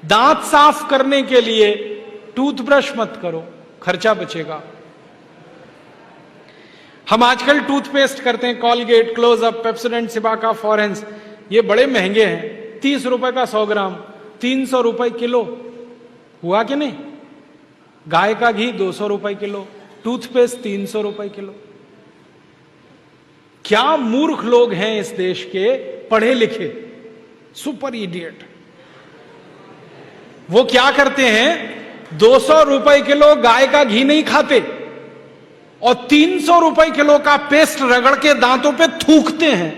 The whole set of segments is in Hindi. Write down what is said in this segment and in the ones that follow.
दांत साफ करने के लिए टूथब्रश मत करो, खर्चा बचेगा। हम आजकल टूथपेस्ट करते हैं, कॉलगेट, क्लोजअप, पेप्सोडेंट, सिबाका, फॉरेंस, ये बड़े महंगे हैं। 30 रुपए का 100 ग्राम, 300 रुपए किलो, हुआ कि नहीं? गाय का घी 200 रुपए किलो, टूथपेस्ट 300 रुपए किलो। क्या मूर्ख लोग हैं इस देश के, पढ़े लिखे, सुपर इडियट। वो क्या करते हैं, 200 रुपए किलो गाय का घी नहीं खाते और 300 रुपए किलो का पेस्ट रगड़ के दांतों पे थूकते हैं।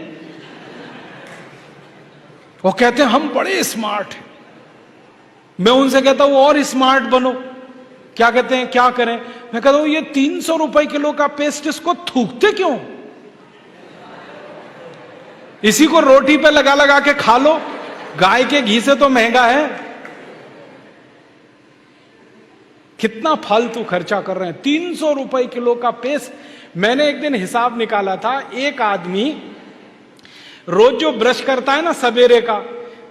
वो कहते हैं हम बड़े स्मार्ट हैं। मैं उनसे कहता हूं और स्मार्ट बनो। क्या कहते हैं, क्या करें? मैं कहता हूं ये 300 रुपए किलो का पेस्ट, इसको थूकते क्यों? इसी को रोटी पे लगा लगा के खा लो, गाय के घी से तो महंगा है। कितना फालतू खर्चा कर रहे हैं। 300 रुपए किलो का पेस्ट। मैंने एक दिन हिसाब निकाला था, एक आदमी रोज जो ब्रश करता है ना सवेरे का,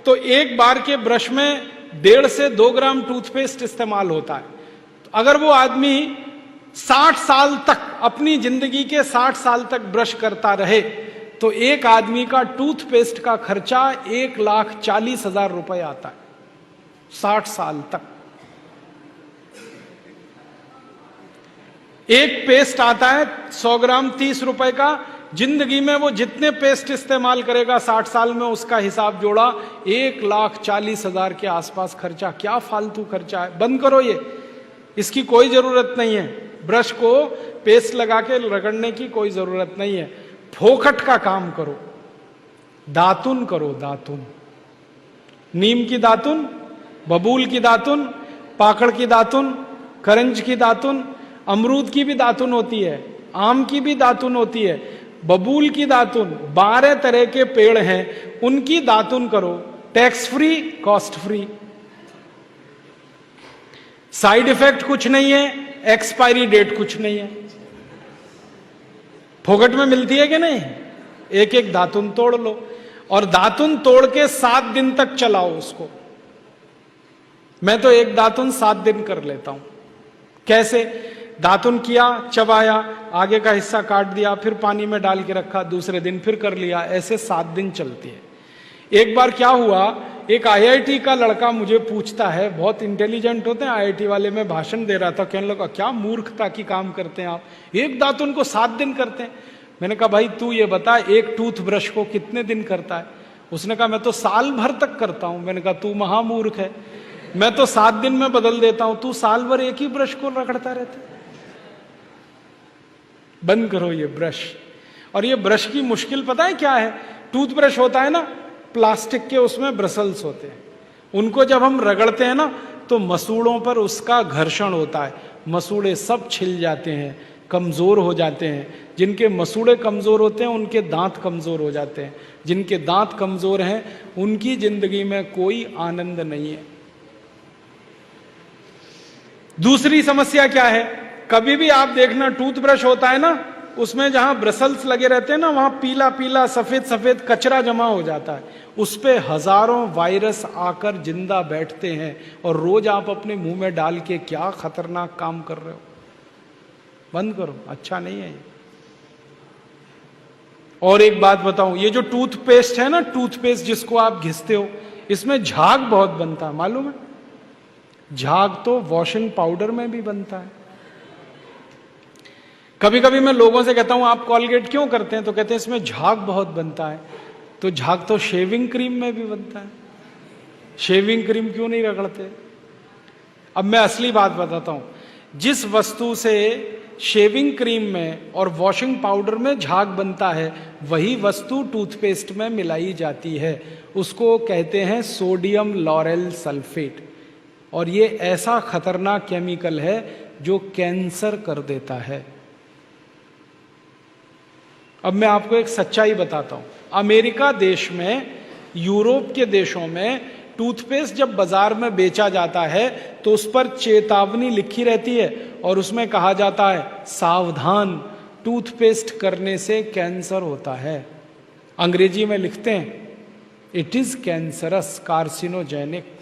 तो एक बार के ब्रश में 1.5 से 2 ग्राम टूथपेस्ट इस्तेमाल होता है। तो अगर वो आदमी 60 साल तक, अपनी जिंदगी के 60 साल तक ब्रश करता रहे, तो एक आदमी का टूथपेस्ट का खर्चा 1,40,000 रुपए आता है 60 साल तक। एक पेस्ट आता है 100 ग्राम 30 रुपए का। जिंदगी में वो जितने पेस्ट इस्तेमाल करेगा 60 साल में, उसका हिसाब जोड़ा 1,40,000 के आसपास खर्चा। क्या फालतू खर्चा है, बंद करो ये, इसकी कोई जरूरत नहीं है। ब्रश को पेस्ट लगा के रगड़ने की कोई जरूरत नहीं है। फोकट का काम करो, दातुन करो, दातुन, नीम की दातुन, बबूल की दातुन, पाकड़ की दातुन, करंज की दातुन, अमरूद की भी दातुन होती है, आम की भी दातुन होती है, बबूल की दातुन, 12 तरह के पेड़ हैं, उनकी दातुन करो। Tax free, cost free, side effect कुछ नहीं है, एक्सपायरी डेट कुछ नहीं है। फोकट में मिलती है कि नहीं? एक एक दातुन तोड़ लो और दातुन तोड़ के 7 दिन तक चलाओ उसको। मैं तो एक दातुन 7 दिन कर लेता हूं। कैसे? दातुन किया, चबाया, आगे का हिस्सा काट दिया, फिर पानी में डाल के रखा, दूसरे दिन फिर कर लिया, ऐसे 7 दिन चलती है। एक बार क्या हुआ, एक आईआईटी का लड़का मुझे पूछता है, बहुत इंटेलिजेंट होते हैं आईआईटी वाले, मैं भाषण दे रहा था, कहने लगा क्या मूर्खता की काम करते हैं आप, एक दातुन को 7 दिन करते हैं। मैंने कहा भाई तू ये बता, एक टूथब्रश को कितने दिन करता है? उसने कहा मैं तो साल भर तक करता हूं। मैंने कहा तू महामूर्ख है, मैं तो 7 दिन में बदल देता हूं, तू साल भर एक ही ब्रश को रगड़ता रहता है। बंद करो ये ब्रश। और ये ब्रश की मुश्किल पता है क्या है? टूथब्रश होता है ना प्लास्टिक के, उसमें ब्रसल्स होते हैं, उनको जब हम रगड़ते हैं ना तो मसूड़ों पर उसका घर्षण होता है, मसूड़े सब छिल जाते हैं, कमजोर हो जाते हैं। जिनके मसूड़े कमजोर होते हैं उनके दांत कमजोर हो जाते हैं, जिनके दांत कमजोर हैं उनकी जिंदगी में कोई आनंद नहीं है। दूसरी समस्या क्या है? कभी भी आप देखना टूथब्रश होता है ना, उसमें जहां ब्रसल्स लगे रहते हैं ना, वहां पीला पीला सफेद सफेद कचरा जमा हो जाता है, उस पे हजारों वायरस आकर जिंदा बैठते हैं और रोज आप अपने मुंह में डाल के क्या खतरनाक काम कर रहे हो। बंद करो, अच्छा नहीं है ये। और एक बात बताऊं, ये जो टूथपेस्ट है ना, टूथपेस्ट जिसको आप घिसते हो, इसमें झाग बहुत बनता है, मालूम है? झाग तो वॉशिंग पाउडर में भी बनता है। कभी कभी मैं लोगों से कहता हूं आप कॉलगेट क्यों करते हैं, तो कहते हैं इसमें झाग बहुत बनता है। तो झाग तो शेविंग क्रीम में भी बनता है, शेविंग क्रीम क्यों नहीं रगड़ते? अब मैं असली बात बताता हूं, जिस वस्तु से शेविंग क्रीम में और वॉशिंग पाउडर में झाग बनता है, वही वस्तु टूथपेस्ट में मिलाई जाती है, उसको कहते हैं सोडियम लॉरेल सल्फेट। और ये ऐसा खतरनाक केमिकल है जो कैंसर कर देता है। अब मैं आपको एक सच्चाई बताता हूं, अमेरिका देश में, यूरोप के देशों में टूथपेस्ट जब बाजार में बेचा जाता है तो उस पर चेतावनी लिखी रहती है और उसमें कहा जाता है सावधान, टूथपेस्ट करने से कैंसर होता है। अंग्रेजी में लिखते हैं इट इज कैंसरस, कार्सिनोजेनिक।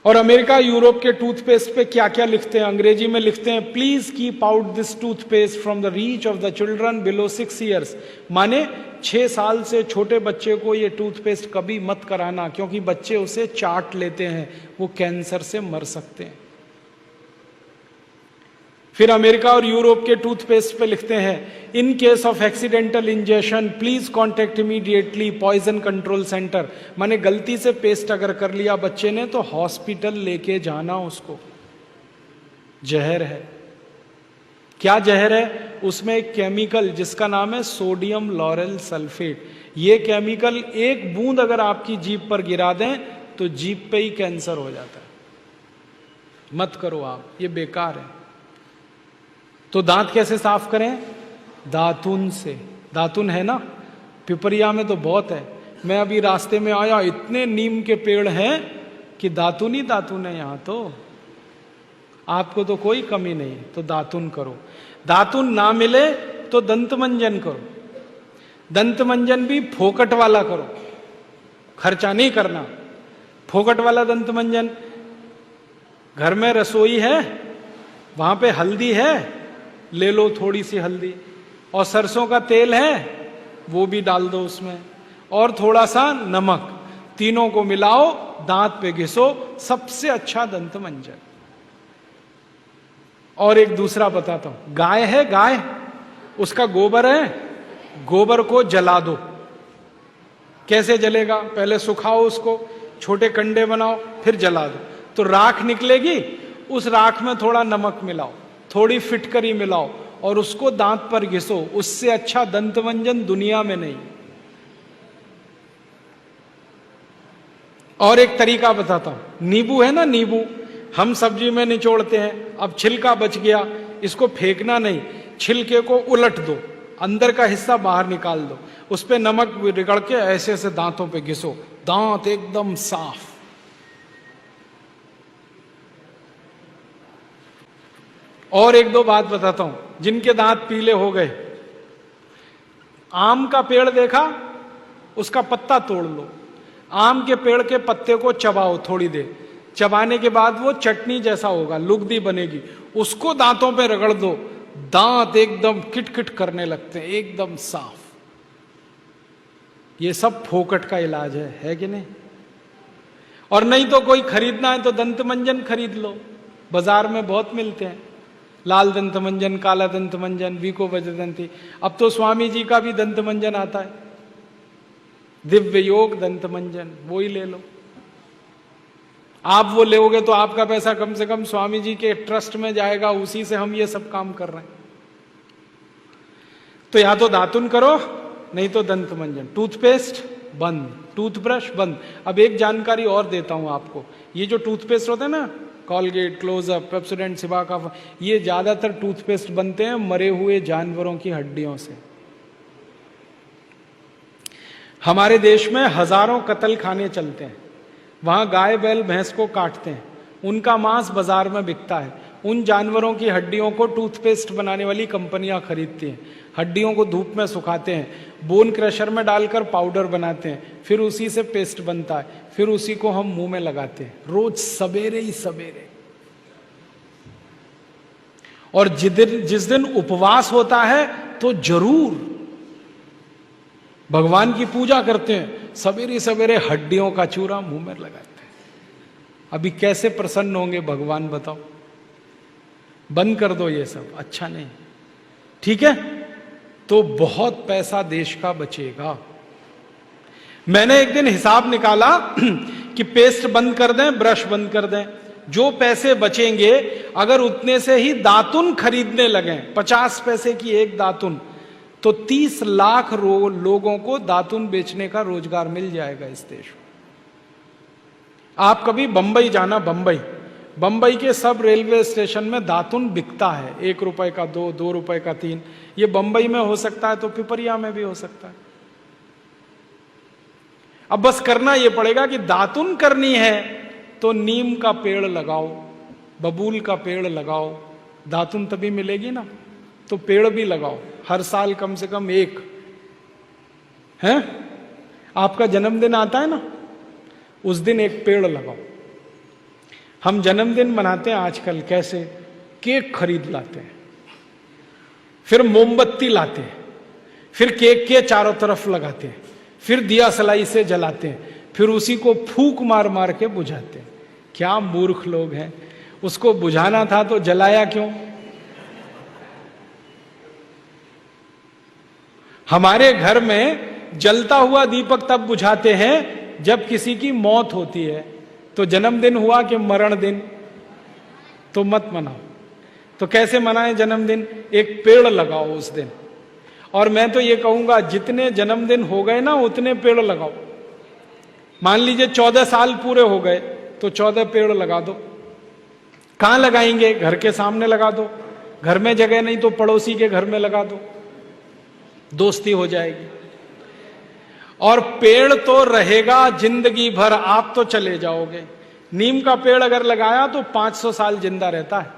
और अमेरिका यूरोप के टूथपेस्ट पे क्या क्या लिखते हैं, अंग्रेजी में लिखते हैं, please keep out this toothpaste from the reach of the children below 6 years. माने 6 साल से छोटे बच्चे को ये टूथपेस्ट कभी मत कराना, क्योंकि बच्चे उसे चाट लेते हैं, वो कैंसर से मर सकते हैं। फिर अमेरिका और यूरोप के टूथपेस्ट पे लिखते हैं, in case of accidental injection please contact immediately poison control centre. माने गलती से पेस्ट अगर कर लिया बच्चे ने तो हॉस्पिटल लेके जाना उसको। जहर है। क्या जहर है? उसमें एक केमिकल जिसका नाम है सोडियम लॉरेल सल्फेट। ये केमिकल एक बूंद अगर आपकी जीभ पर गिरा दें तो जीभ पे ही कैंसर हो जाता है। मत करो आप, ये बेकार है। तो दांत कैसे साफ करें? दातुन से। दातुन है ना, पिपरिया में तो बहुत है। मैं अभी रास्ते में आया, इतने नीम के पेड़ हैं कि दातुन ही दातुन है यहां तो। आपको तो कोई कमी नहीं, तो दातुन करो। दातुन ना मिले तो दंत मंजन करो। दंत मंजन भी फोकट वाला करो, खर्चा नहीं करना। फोकट वाला दंत मंजन, घर में रसोई है, वहां पे हल्दी है, ले लो थोड़ी सी हल्दी, और सरसों का तेल है वो भी डाल दो उसमें, और थोड़ा सा नमक, तीनों को मिलाओ, दांत पे घिसो, सबसे अच्छा दंत मंजन। और एक दूसरा बताता हूं, गाय है, गाय, उसका गोबर है, गोबर को जला दो। कैसे जलेगा? पहले सुखाओ उसको, छोटे कंडे बनाओ, फिर जला दो, तो राख निकलेगी। उस राख में थोड़ा नमक मिलाओ, थोड़ी फिटकरी मिलाओ, और उसको दांत पर घिसो। उससे अच्छा दंत मंजन दुनिया में नहीं। और एक तरीका बताता हूं, नींबू है ना, नींबू हम सब्जी में निचोड़ते हैं। अब छिलका बच गया, इसको फेंकना नहीं, छिलके को उलट दो, अंदर का हिस्सा बाहर निकाल दो, उस पे नमक रगड़ के ऐसे ऐसे दांतों पे घिसो, दांत एकदम साफ। और एक दो बात बताता हूं, जिनके दांत पीले हो गए, आम का पेड़ देखा, उसका पत्ता तोड़ लो, आम के पेड़ के पत्ते को चबाओ थोड़ी देर, चबाने के बाद वो चटनी जैसा होगा, लुगदी बनेगी, उसको दांतों पे रगड़ दो, दांत एकदम किटकिट करने लगते हैं, एकदम साफ। ये सब फोकट का इलाज है कि नहीं? और नहीं तो कोई खरीदना है तो दंत मंजन खरीद लो, बाजार में बहुत मिलते हैं, लाल दंत मंजन, काला दंत मंजन, वीको वज्रदंती। अब तो स्वामी जी का भी दंत मंजन आता है, दिव्य योग दंत मंजन, वो ही ले लो। आप वो लोगे तो आपका पैसा कम से कम स्वामी जी के ट्रस्ट में जाएगा, उसी से हम ये सब काम कर रहे हैं। तो या तो दातुन करो, नहीं तो दंत मंजन। टूथपेस्ट बंद, टूथब्रश बंद। अब एक जानकारी और देता हूं आपको, ये जो टूथपेस्ट होता है ना, कॉलगेट, क्लोजअप, पेप्सोडेंट, सिबाका, ये ज्यादातर टूथपेस्ट बनते हैं मरे हुए जानवरों की हड्डियों से। हमारे देश में हजारों कत्ल खाने चलते हैं, वहां गाय बैल भैंस को काटते हैं, उनका मांस बाजार में बिकता है। उन जानवरों की हड्डियों को टूथपेस्ट बनाने वाली कंपनियां खरीदती हैं, हड्डियों को धूप में सुखाते हैं, बोन क्रशर में डालकर पाउडर बनाते हैं, फिर उसी से पेस्ट बनता है, फिर उसी को हम मुंह में लगाते हैं रोज सवेरे ही सवेरे। और जिस दिन उपवास होता है तो जरूर भगवान की पूजा करते हैं, सवेरे सवेरे हड्डियों का चूरा मुंह में लगाते हैं। अभी कैसे प्रसन्न होंगे भगवान बताओ? बंद कर दो ये सब, अच्छा नहीं, ठीक है? तो बहुत पैसा देश का बचेगा। मैंने एक दिन हिसाब निकाला कि पेस्ट बंद कर दें, ब्रश बंद कर दें, जो पैसे बचेंगे अगर उतने से ही दातुन खरीदने लगे, 50 पैसे की एक दातुन, तो 30 लाख लोगों को दातुन बेचने का रोजगार मिल जाएगा इस देश में। आप कभी बंबई जाना, बंबई के सब रेलवे स्टेशन में दातुन बिकता है, 1 रुपए का 2, 2 रुपए का 3। ये बंबई में हो सकता है तो पिपरिया में भी हो सकता है। अब बस करना यह पड़ेगा कि दातुन करनी है तो नीम का पेड़ लगाओ, बबूल का पेड़ लगाओ, दातुन तभी मिलेगी ना। तो पेड़ भी लगाओ, हर साल कम से कम एक। है आपका जन्मदिन आता है ना, उस दिन एक पेड़ लगाओ। हम जन्मदिन मनाते हैं आजकल कैसे? केक खरीद लाते हैं, फिर मोमबत्ती लाते हैं, फिर केक के चारों तरफ लगाते हैं, फिर दिया सलाई से जलाते हैं, फिर उसी को फूंक मार मार के बुझाते हैं। क्या मूर्ख लोग हैं! उसको बुझाना था तो जलाया क्यों? हमारे घर में जलता हुआ दीपक तब बुझाते हैं जब किसी की मौत होती है। तो जन्मदिन हुआ कि मरण दिन? तो मत मनाओ। तो कैसे मनाएं जन्मदिन? एक पेड़ लगाओ उस दिन। और मैं तो ये कहूंगा जितने जन्मदिन हो गए ना उतने पेड़ लगाओ। मान लीजिए 14 साल पूरे हो गए तो 14 पेड़ लगा दो। कहां लगाएंगे? घर के सामने लगा दो, घर में जगह नहीं तो पड़ोसी के घर में लगा दो, दोस्ती हो जाएगी। और पेड़ तो रहेगा जिंदगी भर, आप तो चले जाओगे। नीम का पेड़ अगर लगाया तो 500 साल जिंदा रहता है,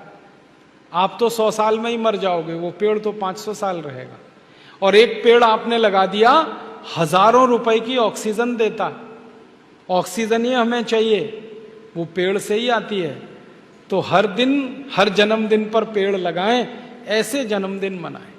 आप तो 100 साल में ही मर जाओगे, वो पेड़ तो 500 साल रहेगा। और एक पेड़ आपने लगा दिया, हजारों रुपए की ऑक्सीजन देता है। ऑक्सीजन ही हमें चाहिए, वो पेड़ से ही आती है। तो हर दिन, हर जन्मदिन पर पेड़ लगाएं, ऐसे जन्मदिन मनाएं।